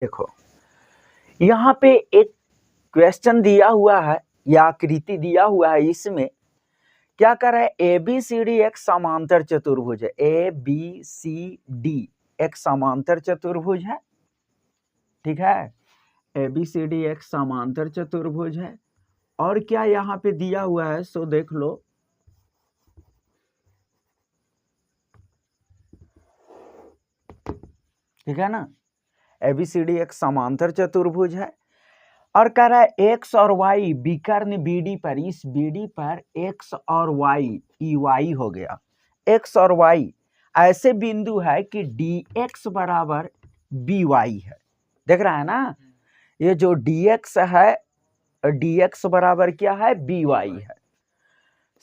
देखो यहाँ पे एक क्वेश्चन दिया हुआ है या आकृति दिया हुआ है। इसमें क्या कर रहा है, ए बी सी डी एक समांतर चतुर्भुज है। ए बी सी डी एक समांतर चतुर्भुज है, ठीक है। ए बी सी डी एक समांतर चतुर्भुज है। और क्या यहाँ पे दिया हुआ है सो देख लो, ठीक है ना। ए बी सी डी एक समांतर चतुर्भुज है और कह रहा है एक्स और वाई विकर्ण बीडी पर, इस बीडी पर एक्स और वाई ई वाई हो गया। एक्स और वाई ऐसे बिंदु है कि डी एक्स बराबर बी वाई है। देख रहा है ना, ये जो डी एक्स है, डी एक्स बराबर क्या है, बी वाई है।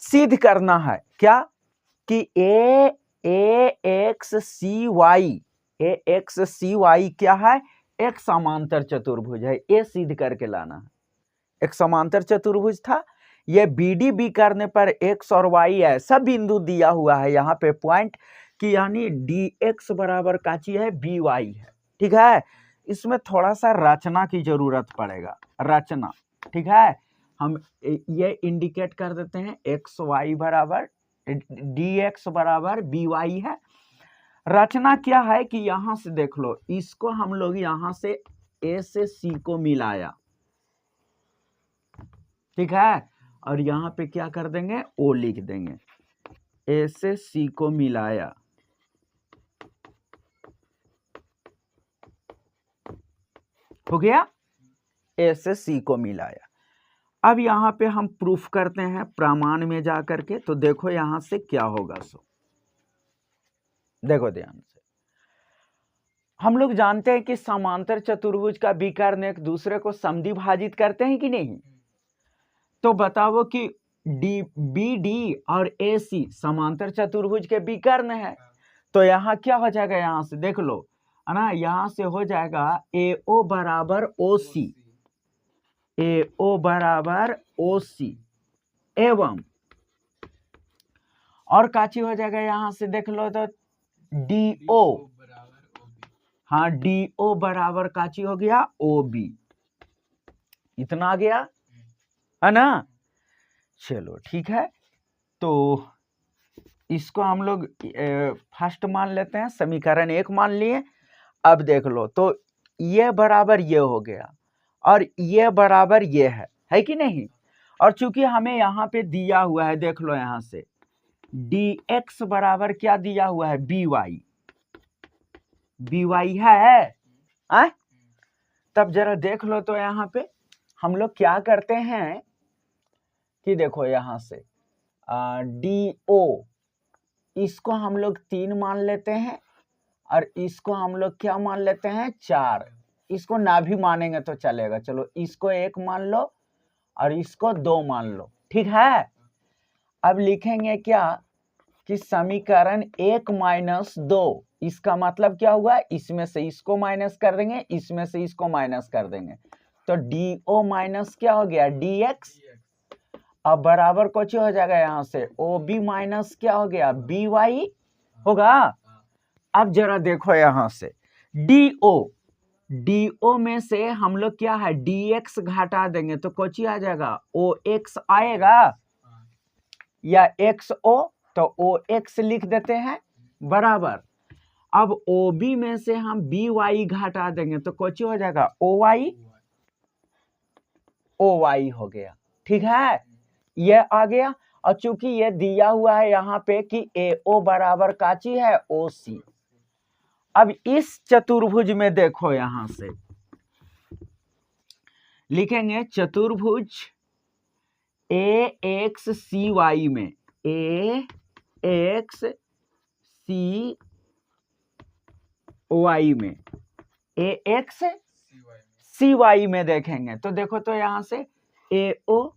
सिद्ध करना है क्या कि ए एक्स सी वाई, ए एक्स सी वाई क्या है, एक समांतर चतुर्भुज है। ये सिद्ध करके लाना है। एक समांतर चतुर्भुज था, ये बीडी बी करने पर एक्स और वाई ऐसा बिंदु दिया हुआ है यहाँ पे पॉइंट कि यानी डी एक्स बराबर काची है, बी वाई है, ठीक है। इसमें थोड़ा सा रचना की जरूरत पड़ेगा, रचना, ठीक है। हम ये इंडिकेट कर देते हैं एक्स वाई बराबर डी एक्स बराबर बी वाई है। रचना क्या है कि यहां से देख लो, इसको हम लोग यहां से ए से सी को मिलाया, ठीक है। और यहां पे क्या कर देंगे, ओ लिख देंगे। ए से सी को मिलाया, हो गया, ए से सी को मिलाया। अब यहां पे हम प्रूफ करते हैं प्रमाण में जा करके। तो देखो यहां से क्या होगा सो देखो ध्यान से। हम लोग जानते हैं कि समांतर चतुर्भुज का विकर्ण एक दूसरे को समद्विभाजित करते हैं कि नहीं। तो बताओ कि डी बी डी और ए सी समांतर चतुर्भुज के विकर्ण है। तो यहाँ क्या हो जाएगा, यहां से देख लो है ना, यहां से हो जाएगा ए ओ बराबर ओ सी, ए ओ बराबर ओ सी एवं और काची हो जाएगा, यहां से देख लो तो डी ओ, हाँ डी ओ बराबर काची हो गया, ओ बी। इतना आ गया है ना। चलो ठीक है, तो इसको हम लोग फर्स्ट मान लेते हैं, समीकरण 1 मान लिए। अब देख लो तो ये बराबर ये हो गया और ये बराबर ये है कि नहीं। और चूंकि हमें यहाँ पे दिया हुआ है, देख लो यहां से डी एक्स बराबर क्या दिया हुआ है, बी वाई, बी वाई है। तब जरा देख लो तो यहाँ पे हम लोग क्या करते हैं कि देखो यहां से डी ओ, इसको हम लोग 3 मान लेते हैं और इसको हम लोग क्या मान लेते हैं, 4। इसको ना भी मानेंगे तो चलेगा, चलो इसको 1 मान लो और इसको 2 मान लो, ठीक है। अब लिखेंगे क्या कि समीकरण 1 माइनस 2, इसका मतलब क्या हुआ, इसमें से इसको माइनस कर देंगे, इसमें से इसको माइनस कर देंगे, तो डी ओ माइनस क्या हो गया, डी एक्स। अब बराबर कुछ हो जाएगा, यहां से ओ बी माइनस क्या हो गया, बी वाई होगा। अब जरा देखो यहां से डी ओ में से हम लोग क्या है, डी एक्स घटा देंगे तो कुछ आ जाएगा, ओ एक्स आएगा या एक्स ओ, तो ओ एक्स लिख देते हैं बराबर। अब ओ बी में से हम बी वाई घटा देंगे तो कुछ हो जाएगा, ओ वाई हो गया, ठीक है। ये आ गया। और चूंकि ये दिया हुआ है यहाँ पे कि ए ओ बराबर काची है, ओ सी। अब इस चतुर्भुज में देखो यहां से लिखेंगे चतुर्भुज ए एक्स सी वाई में, ए एक्स सी वाई में, ए एक्स सी वाई में देखेंगे तो देखो तो यहां से ए ओ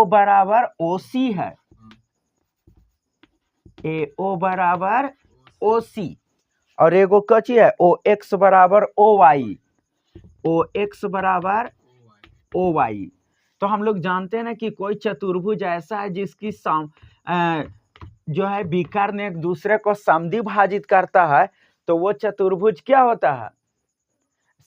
बराबर ओ सी है, ए ओ बराबर ओ सी और एगो कची है, ओ एक्स बराबर ओ वाई, ओ एक्स बराबर ओ वाई। तो हम लोग जानते हैं ना कि कोई चतुर्भुज ऐसा है जिसकी जो है विकर्ण एक दूसरे को समद्विभाजित करता है, तो वो चतुर्भुज क्या होता है,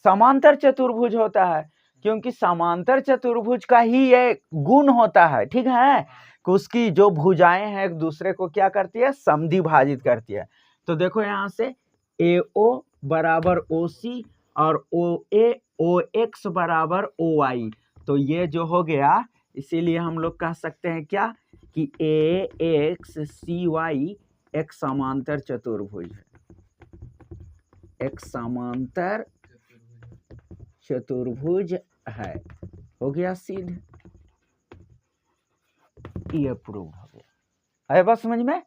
समांतर चतुर्भुज होता है, क्योंकि समांतर चतुर्भुज का ही ये गुण होता है, ठीक है, कि उसकी जो भुजाएं हैं एक दूसरे को क्या करती है, समद्विभाजित करती है। तो देखो यहाँ से AO बराबर OC और OA OX बराबर OI, तो ये जो हो गया, इसीलिए हम लोग कह सकते हैं क्या कि AXCY एक समांतर चतुर्भुज है, एक समांतर चतुर्भुज है। हो गया सिद्ध, ये प्रूव हो गया। है बात समझ में?